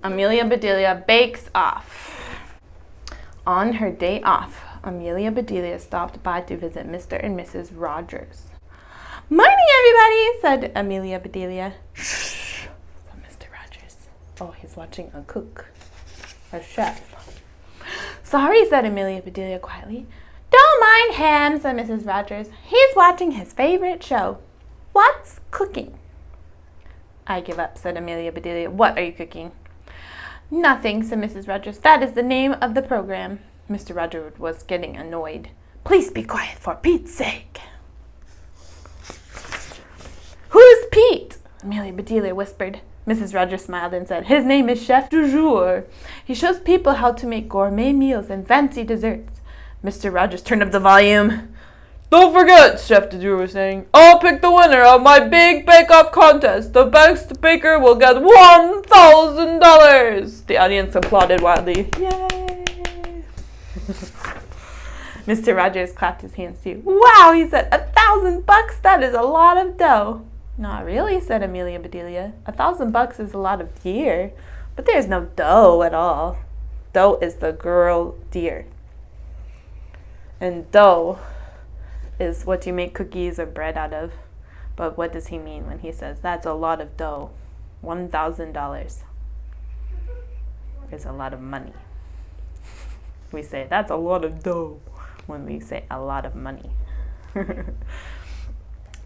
Amelia Bedelia bakes off. On her day off, Amelia Bedelia stopped by to visit Mr. and Mrs. Rogers. "Morning, everybody," said Amelia Bedelia. "Shh," said Mr. Rogers. Oh, he's watching a cook, a chef. "Sorry," said Amelia Bedelia quietly. "Don't mind him," said Mrs. Rogers. "He's watching his favorite show. What's cooking?" "I give up," said Amelia Bedelia. "What are you cooking?" "Nothing," said Mrs. Rogers. "That is the name of the program." Mr. Rogers was getting annoyed. "Please be quiet, for Pete's sake." "Who's Pete?" Amelia Bedelia whispered. Mrs. Rogers smiled and said, "His name is Chef du Jour. He shows people how to make gourmet meals and fancy desserts." Mr. Rogers turned up the volume. "Don't forget," Chef du Jour was saying, "I'll pick the winner of my big bake-off contest. The best baker will get $1,000. The audience applauded wildly. Yay! Mr. Rogers clapped his hands too. "Wow," he said, $1,000? That is a lot of dough." "Not really," said Amelia Bedelia. $1,000 is a lot of deer, but there's no dough at all. Dough is the girl deer. And dough is what you make cookies or bread out of. But what does he mean when he says that's a lot of dough? $1,000 is a lot of money. We say that's a lot of dough when we say a lot of money.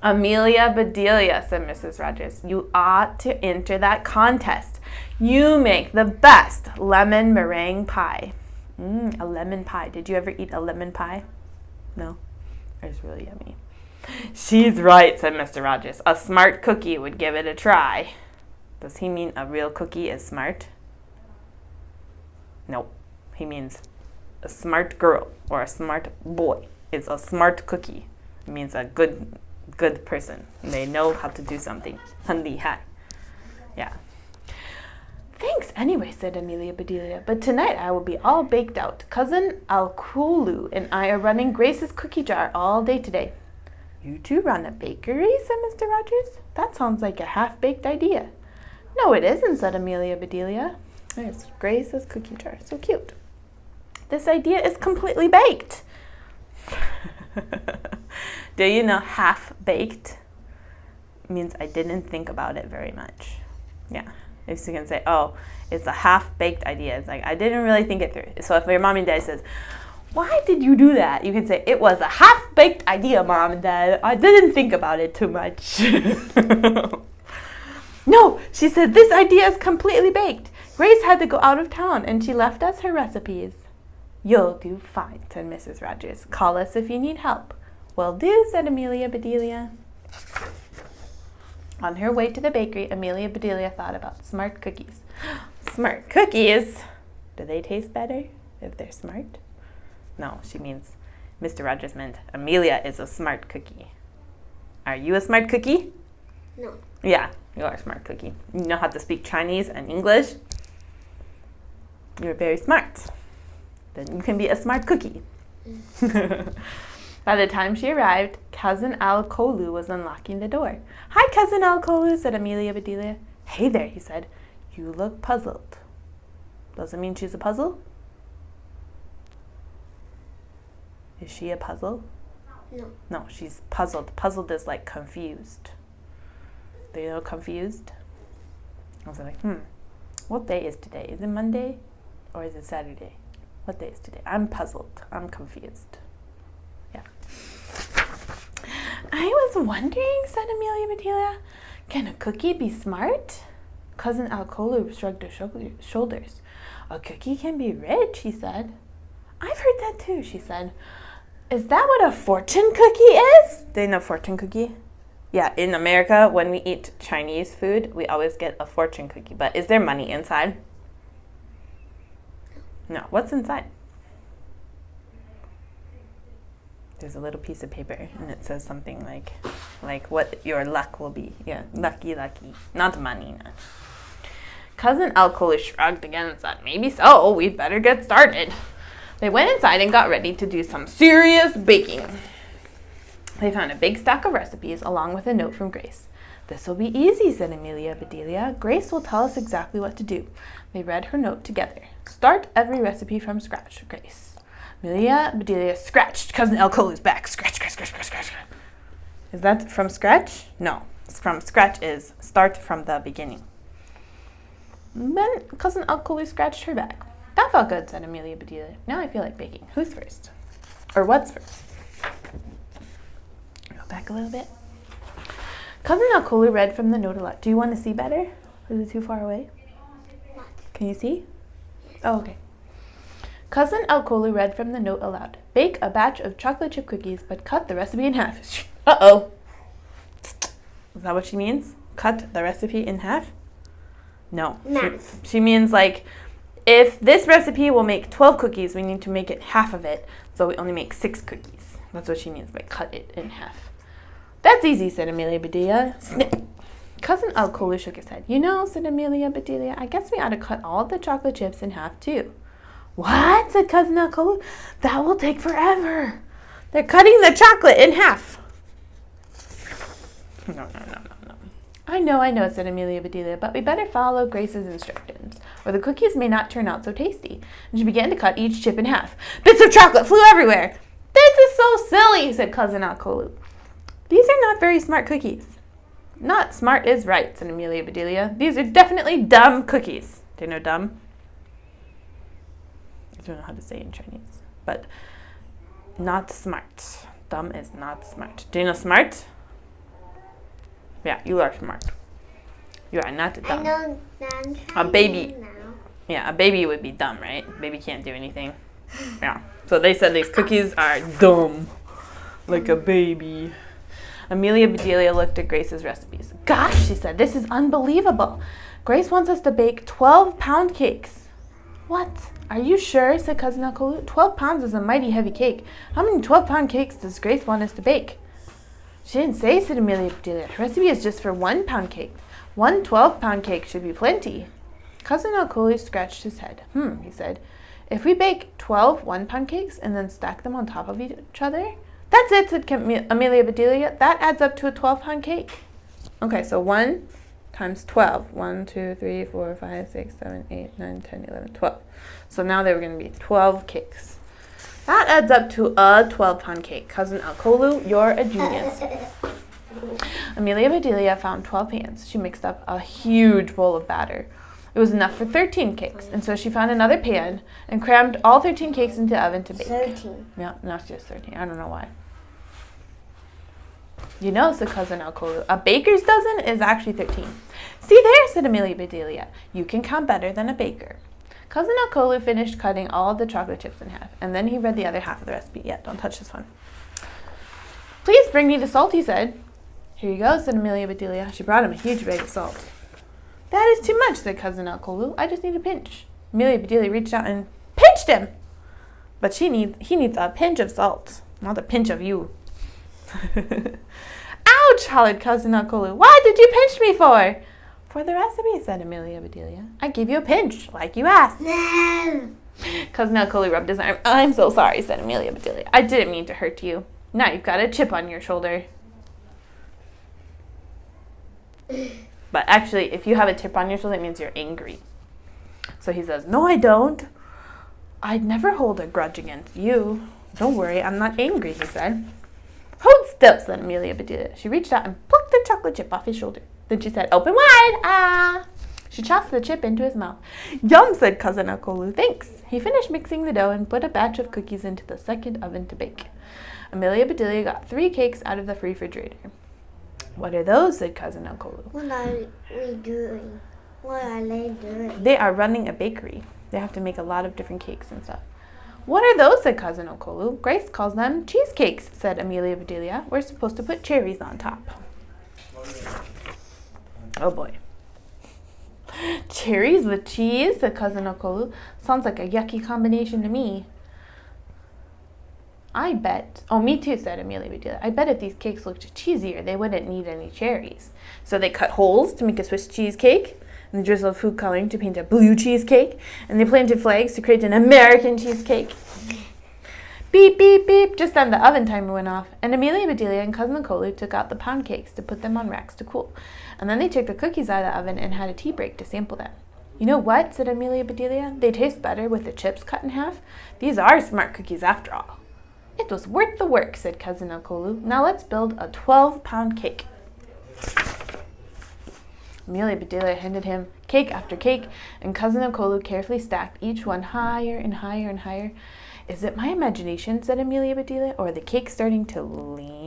"Amelia Bedelia," said Mrs. Rogers, "you ought to enter that contest. You make the best lemon meringue pie." A lemon pie. Did you ever eat a lemon pie? No? It's really yummy. "She's right," said Mr. Rogers. "A smart cookie would give it a try." Does he mean a real cookie is smart? Nope. He means a smart girl or a smart boy is a smart cookie. It means a good person. They know how to do something. 很厉害. Yeah. "Thanks anyway," said Amelia Bedelia, "but tonight I will be all baked out. Cousin Aloud and I are running Grace's cookie jar all day today." "You two run a bakery?" said Mr. Rogers. "That sounds like a half-baked idea." "No, it isn't," said Amelia Bedelia. There's Grace's cookie jar. So cute. "This idea is completely baked." Do you know half-baked means I didn't think about it very much. Yeah. If you can say, "Oh, it's a half-baked idea." It's like, I didn't really think it through. So if your mom and dad says, "Why did you do that?" You can say, "It was a half-baked idea, Mom and Dad. I didn't think about it too much." "No," she said, "this idea is completely baked. Grace had to go out of town and she left us her recipes." "You'll do fine," said Mrs. Rogers. "Call us if you need help." "Will do," said Amelia Bedelia. On her way to the bakery, Amelia Bedelia thought about smart cookies. Smart cookies? Do they taste better if they're smart? No, she means, Mr. Rogers meant Amelia is a smart cookie. Are you a smart cookie? No. Yeah, you are a smart cookie. You know how to speak Chinese and English? You're very smart. Then you can be a smart cookie. By the time she arrived, Cousin Aloud was unlocking the door. "Hi, Cousin Aloud," said Amelia Bedelia. "Hey there," he said. "You look puzzled." Does it mean she's a puzzle? Is she a puzzle? No. No, she's puzzled. Puzzled is like confused. Do you know confused? I was like, what day is today? Is it Monday or is it Saturday? What day is today? I'm puzzled. I'm confused. Yeah. "I was wondering," said Amelia Bedelia, "can a cookie be smart?" Cousin Aloud shrugged her shoulders. "A cookie can be rich," he said. "I've heard that too," she said. "Is that what a fortune cookie is?" Do you know fortune cookie? Yeah, in America, when we eat Chinese food, we always get a fortune cookie. But is there money inside? No. What's inside? There's a little piece of paper, and it says something like what your luck will be. Yeah, lucky. Not money. No. Cousin Aloud shrugged again and said, "Maybe so. We'd better get started." They went inside and got ready to do some serious baking. They found a big stack of recipes along with a note from Grace. This will be easy, said Amelia Bedelia. Grace will tell us exactly what to do. They read her note together. Start every recipe from scratch, Grace. Amelia Bedelia scratched Cousin Alcolu's back. Scratch, scratch, scratch, scratch, scratch. Is that from scratch? No. From scratch is start from the beginning. Then Cousin Alcolu scratched her back. That felt good, said Amelia Bedelia. Now I feel like baking. Who's first? Or what's first? Go back a little bit. Cousin Alcolu read from the note aloud. Do you want to see better? Is it too far away? Can you see? Oh, okay. Cousin Alcolu read from the note aloud. Bake a batch of chocolate chip cookies, but cut the recipe in half. Uh-oh. Is that what she means? Cut the recipe in half? No. She means like, if this recipe will make 12 cookies, we need to make it half of it, so we only make 6 cookies. That's what she means by cut it in half. That's easy, said Amelia Bedelia. Snip. Cousin Alcolu shook his head. You know, said Amelia Bedelia, I guess we ought to cut all the chocolate chips in half, too. What? Said Cousin Alcolu. That will take forever. They're cutting the chocolate in half. No. I know, said Amelia Bedelia, but we better follow Grace's instructions, or the cookies may not turn out so tasty. And she began to cut each chip in half. Bits of chocolate flew everywhere. This is so silly, said Cousin Alcolu. These are not very smart cookies. Not smart is right, said Amelia Bedelia. These are definitely dumb cookies. Do you know dumb? I don't know how to say it in Chinese, but not smart. Dumb is not smart. Do you know smart? Yeah, you are smart. You are not dumb. I know a baby. Now. Yeah, a baby would be dumb, right? A baby can't do anything. Yeah. So they said these cookies are dumb. Like a baby. Amelia Bedelia looked at Grace's recipes. Gosh, she said, this is unbelievable. Grace wants us to bake 12-pound cakes. What? Are you sure? Said Cousin Alcolu. 12 pounds is a mighty heavy cake. How many 12-pound cakes does Grace want us to bake? She didn't say, said Amelia Bedelia. Her recipe is just for 1-pound cake. 1 12-pound cake should be plenty. Cousin Alcolu scratched his head. He said, if we bake 12 1-pound cakes and then stack them on top of each other? That's it, said Amelia Bedelia. That adds up to a 12-pound cake. Okay, so 1 times 12. 1, 2, 3, 4, 5, 6, 7, 8, 9, 10, 11, 12. So now they were going to be 12 cakes. That adds up to a 12-pound cake. Cousin Alcolu, you're a genius. Amelia Bedelia found 12 pans. She mixed up a huge bowl of batter. It was enough for 13 cakes, and so she found another pan and crammed all 13 cakes into the oven to bake. 13. Yeah, now it's just 13. I don't know why. You know, said Cousin Alcolu, a baker's dozen is actually 13. See there, said Amelia Bedelia. You can count better than a baker. Cousin Alcolu finished cutting all of the chocolate chips in half, and then he read the other half of the recipe. Yeah, don't touch this one. Please bring me the salt, he said. Here you go, said Amelia Bedelia. She brought him a huge bag of salt. That is too much, said Cousin Alcolu. I just need a pinch. Amelia Bedelia reached out and pinched him. But he needs a pinch of salt, not a pinch of you. Ouch, hollered Cousin Alcolu. What did you pinch me for? For the recipe, said Amelia Bedelia. I gave you a pinch, like you asked. No. Cousin Alcolu rubbed his arm. I'm so sorry, said Amelia Bedelia. I didn't mean to hurt you. Now you've got a chip on your shoulder. But actually, if you have a chip on your shoulder, it means you're angry. So he says, no, I don't. I'd never hold a grudge against you. Don't worry, I'm not angry, he said. Hold still, said Amelia Bedelia. She reached out and plucked the chocolate chip off his shoulder. Then she said, open wide, ah. She tossed the chip into his mouth. Yum, said Cousin Alcolu. Thanks. He finished mixing the dough and put a batch of cookies into the second oven to bake. Amelia Bedelia got 3 cakes out of the refrigerator. What are those, said Cousin Alcolu. What are we doing? What are they doing? They are running a bakery. They have to make a lot of different cakes and stuff. What are those, said Cousin Alcolu. Grace calls them cheesecakes, said Amelia Bedelia. We're supposed to put cherries on top. Oh boy. Cherries with cheese, said Cousin Alcolu. Sounds like a yucky combination to me. I bet. Oh, me too, said Amelia Bedelia. I bet if these cakes looked cheesier, they wouldn't need any cherries. So they cut holes to make a Swiss cheesecake, and they drizzled food coloring to paint a blue cheesecake, and they planted flags to create an American cheesecake. Beep, beep, beep. Just then the oven timer went off, and Amelia Bedelia and Cousin Akolu took out the pound cakes to put them on racks to cool. And then they took the cookies out of the oven and had a tea break to sample them. You know what, said Amelia Bedelia. They taste better with the chips cut in half. These are smart cookies after all. It was worth the work, said Cousin Akolu. Now let's build a 12-pound cake. Amelia Bedelia handed him cake after cake, and Cousin Akolu carefully stacked each one higher and higher and higher. Is it my imagination, said Amelia Bedelia, or are the cakes starting to lean?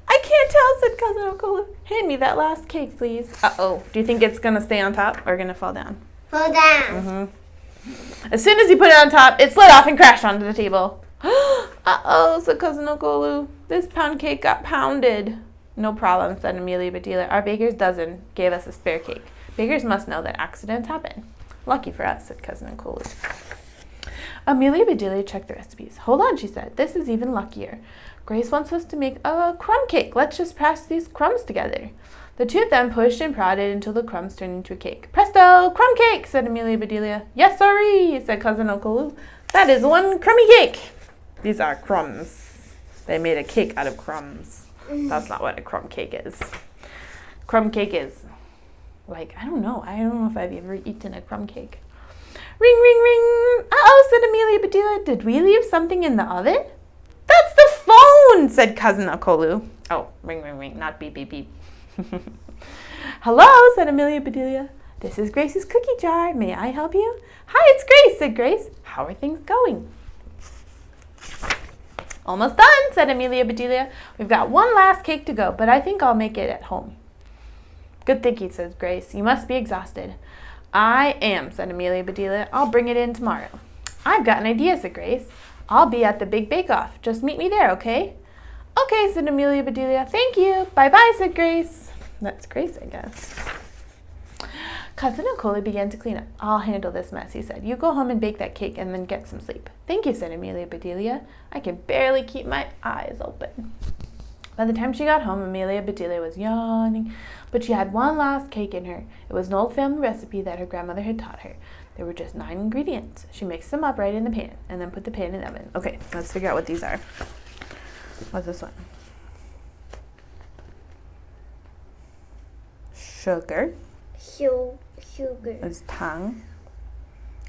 I can't tell, said Cousin Akolu. Hand me that last cake, please. Uh-oh. Do you think it's going to stay on top or going to fall down? Fall down. As soon as he put it on top, it slid off and crashed onto the table. Uh-oh, said Cousin Akolu. This pound cake got pounded. No problem, said Amelia Bedelia. Our baker's dozen gave us a spare cake. Bakers must know that accidents happen. Lucky for us, said Cousin Akolu. Amelia Bedelia checked the recipes. Hold on, she said. This is even luckier. Grace wants us to make a crumb cake. Let's just press these crumbs together. The two of them pushed and prodded until the crumbs turned into a cake. Presto, crumb cake, said Amelia Bedelia. Yes, sirree, said Cousin Akolu. That is one crummy cake. These are crumbs. They made a cake out of crumbs. That's not what a crumb cake is. Crumb cake is like, I don't know if I've ever eaten a crumb cake. Ring, ring, ring. Uh-oh, said Amelia Bedelia. Did we leave something in the oven? That's the phone, said Cousin Akolu. Oh, ring, ring, ring, not beep, beep, beep. Hello, said Amelia Bedelia. This is Grace's cookie jar. May I help you? Hi, it's Grace, said Grace. How are things going? Almost done, said Amelia Bedelia. We've got one last cake to go, but I think I'll make it at home. Good thinking, says Grace. You must be exhausted. I am, said Amelia Bedelia. I'll bring it in tomorrow. I've got an idea, said Grace. I'll be at the big bake-off. Just meet me there, okay? Okay, said Amelia Bedelia. Thank you. Bye-bye, said Grace. That's Grace, I guess. Cousin Akolu began to clean up. I'll handle this mess, he said. You go home and bake that cake and then get some sleep. Thank you, said Amelia Bedelia. I can barely keep my eyes open. By the time she got home, Amelia Bedelia was yawning, but she had one last cake in her. It was an old family recipe that her grandmother had taught her. There were just 9 ingredients. She mixed them up right in the pan and then put the pan in the oven. Okay, let's figure out what these are. What's this one? Sugar. Sugar. This is tang.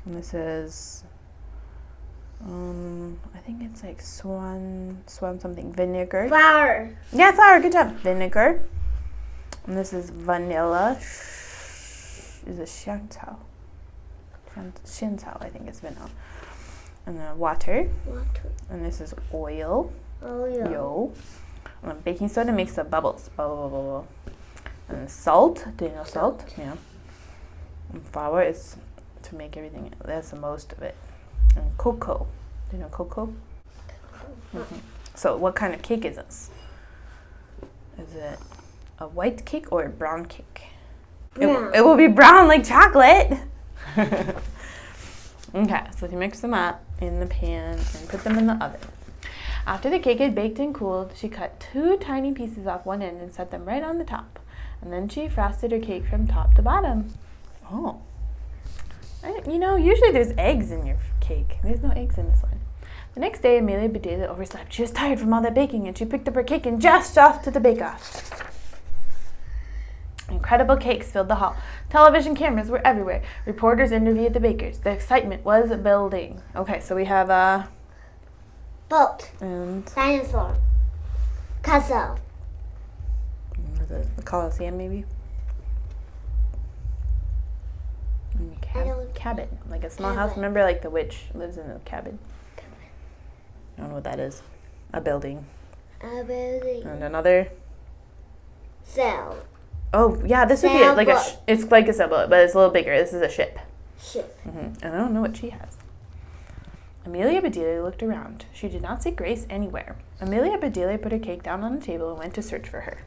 And this is, I think it's like swan something. Vinegar. Flour. Yeah, flour. Good job. Vinegar. And this is vanilla. Is it xiangcao? Xiangcao, I think it's vanilla. And then water. And this is oil. Yo. And then baking soda makes the bubbles. Bubble, bubble, bubble. And salt. Do you know salt? Yeah. And flour is to make everything. That's the most of it. And cocoa. Do you know cocoa? Mm-hmm. So what kind of cake is this? Is it a white cake or a brown cake? Brown. It will be brown like chocolate. Okay, so you mix them up in the pan and put them in the oven. After the cake had baked and cooled, she cut 2 tiny pieces off one end and set them right on the top. And then she frosted her cake from top to bottom. Oh. Usually there's eggs in your cake. There's no eggs in this one. The next day, Amelia Bedelia overslept. She was tired from all that baking, and she picked up her cake and dashed off to the bake-off. Incredible cakes filled the hall. Television cameras were everywhere. Reporters interviewed the bakers. The excitement was building. Okay, so we have a boat and dinosaur castle. The Coliseum, maybe. And cabin, like a small house. Remember, like the witch lives in a cabin. I don't know what that is. A building. And another Sail. Oh, yeah, this would be like it's like a sailboat, but it's a little bigger. This is a ship. And I don't know what she has. Amelia Bedelia looked around. She did not see Grace anywhere. Amelia Bedelia put her cake down on the table and went to search for her.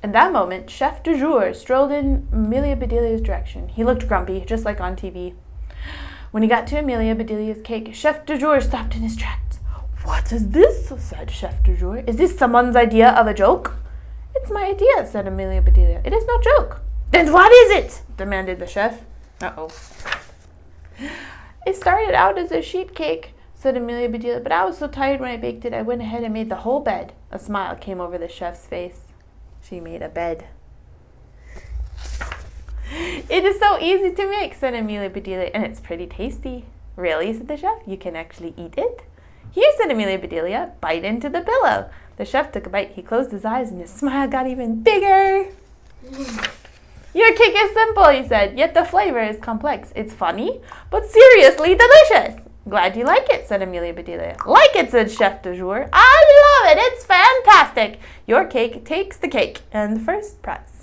In that moment, Chef du Jour strolled in Amelia Bedelia's direction. He looked grumpy, just like on TV. When he got to Amelia Bedelia's cake, Chef du Jour stopped in his tracks. What is this? Said Chef du Jour. Is this someone's idea of a joke? It's my idea, said Amelia Bedelia. It is no joke. Then what is it? Demanded the chef. Uh-oh. It started out as a sheet cake, said Amelia Bedelia, but I was so tired when I baked it, I went ahead and made the whole bed. A smile came over the chef's face. She made a bed. It is so easy to make, said Amelia Bedelia, and it's pretty tasty. Really, said the chef. You can actually eat it? Here, said Amelia Bedelia, bite into the pillow. The chef took a bite. He closed his eyes, and his smile got even bigger. Your cake is simple, he said, yet the flavor is complex. It's funny, but seriously delicious. Glad you like it, said Amelia Bedelia. Like it, said Chef du Jour. I love it. It's fantastic. Your cake takes the cake and the first prize.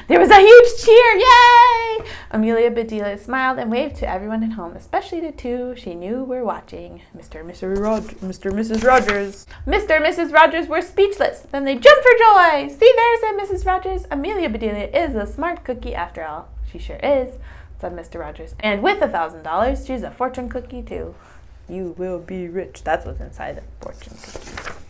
There was a huge cheer. Yay! Amelia Bedelia smiled and waved to everyone at home, especially the two she knew were watching, Mr. and Mrs. Rogers. Mr. and Mrs. Rogers were speechless. Then they jumped for joy. See there, said Mrs. Rogers. Amelia Bedelia is a smart cookie after all. She sure is, said Mr. Rogers. And with $1,000, she's a fortune cookie too. You will be rich. That's what's inside the fortune cookie.